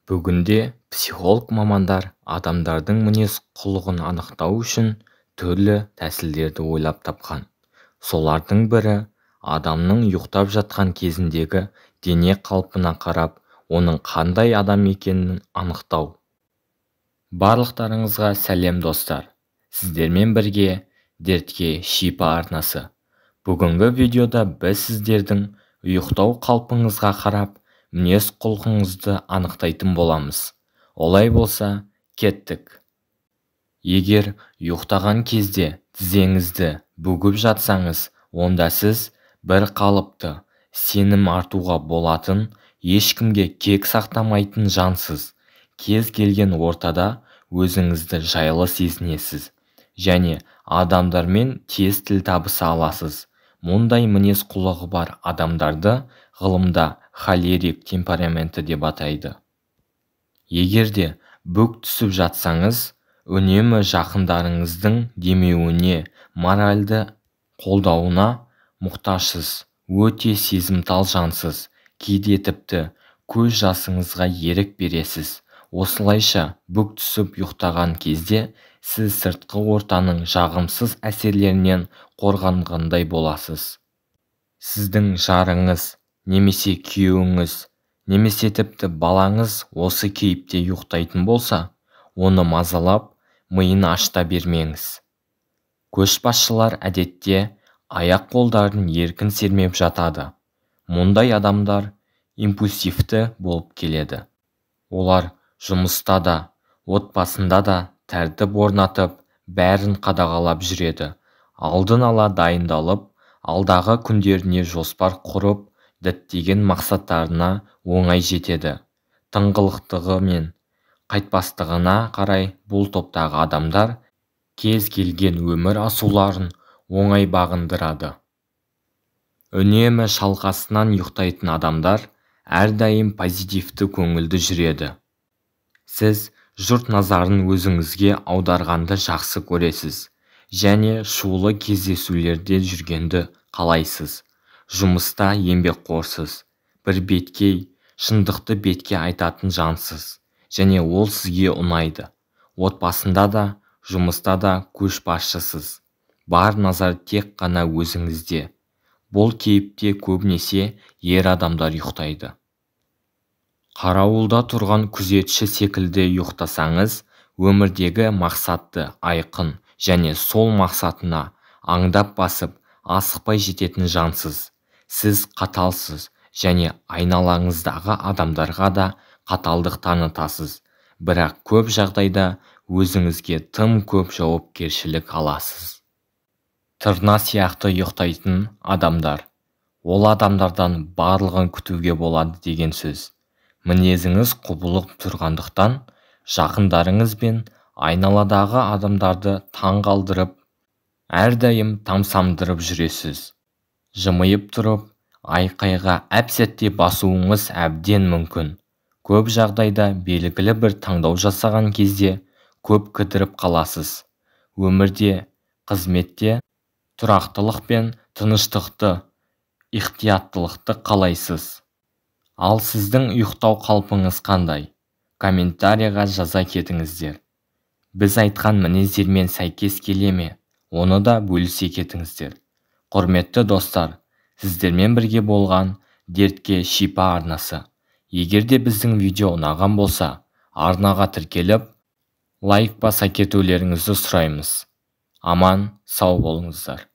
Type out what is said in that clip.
Бүгінде психолог мамандар адамдардың мінез-құлқын анықтау үшін түрлі тәсілдерді ойлап тапқан. Солардың бірі адамның ұйықтап жатқан кезіндегі дене қалпына қарап, оның қандай адам екенін анықтау. Барлықтарыңызға сәлем достар. Сіздермен бірге дертке шипа арнасы. Бүгінгі видеода біз сіздердің ұйықтау қалпыңызға қарап, мінез-құлқыңызды анықтайтын боламыз. Олай болса, кеттік. Егер ұйықтаған кезде тізеңізді бүгіп жатсаңыз, онда сіз бір қалыпты, сенім артуға болатын, ешкімге кек сақтамайтын жансыз. Кез келген ортада өзіңізді жайлы сезінесіз және адамдармен тез тіл табыса аласыз. Мұндай мінез-құлқы бар адамдарды ғылымда холерик темпераменті деп атайды. Егер де бүк түсіп жатсаңыз, үнемі жақындарыңыздың демеуіне, моральды қолдауына мұқтажсыз, өте сезімтал жансыз, кейде тіпті көз жасыңызға ерік бересіз. Осылайша бүк түсіп ұйықтаған кезде сіз сыртқы ортаның жағымсыз әсерлерінен қорғанғандай боласыз. Сіздің жарыңыз, немесе күйеуіңіз, немесе тіпті балаңыз осы кейіпте ұйықтайтын болса, оны мазалап, миын ашыта бермеңіз. Көшбасшылар әдетте аяқ-қолдарын еркін сермеп жатады. Мұндай адамдар импульсивті болып келеді. Олар жұмыста да, отбасында да тәртіп орнатып, бәрін қадағалап жүреді. Алдын ала дайындалып, алдағы күндеріне жоспар құрып, діттеген мақсаттарына оңай жетеді. Тыңғылықтығы мен қайтпастығына қарай бұл топтағы адамдар кез келген өмір асуларын оңай бағындырады. Үнемі шалқасынан ұйықтайтын адамдар әрдайым позитивті көңілді жүреді. Сіз жұрт назарын өзіңізге аударғанды жақсы көресіз және шулы кездесулерде жүргенді қалайсыз. Жұмыста еңбекқорсыз, бір беткей, шындықты бетке айтатын жансыз және ол сізге ұнайды. Отбасында да, жұмыста да көшбасшысыз. Бар назар тек қана өзіңізде. Бұл кейіпте көбінесе ер адамдар ұйықтайды. Қарауылда тұрған күзетші секілді ұйықтасаңыз, өмірдегі мақсатты айқын және сол мақсатына аңдап басып, асықпай жететін жансыз. Сіз қаталсыз және айналаңыздағы адамдарға да қаталдық танытасыз. Бірақ көп жағдайда өзіңізге тым көп жауапкершілік аласыз. Тырна сияқты ұйықтайтын адамдар. Ол адамдардан барлығын күтуге болады деген сөз. Мінезіңіз құбылып тұрғандықтан, жақындарыңыз бен айналадағы адамдарды таң қалдырып, әрдайым тамсамдырып жүресіз. Жымиып тұрып, айқайға әп-сәтте басуыңыз әбден мүмкін. Көп жағдайда белгілі бір таңдау жасаған кезде көп кідіріп қаласыз. Өмірде, қызметте тұрақтылық пен тыныштықты, ixтияттылықты қалайсыз. Ал сіздің ұйықтау қалпыңыз қандай? Комментарийға жаза кетіңіздер. Біз айтқан мінездермен сәйкес келе ме? Оны да бөлісе кетіңіздер. Құрметті достар, сіздермен бірге болған дертке шипа арнасы. Егер де біздің видео ұнаған болса, арнаға тіркеліп, лайк баса кетулеріңізді сұраймыз. Аман, сау болыңыздар.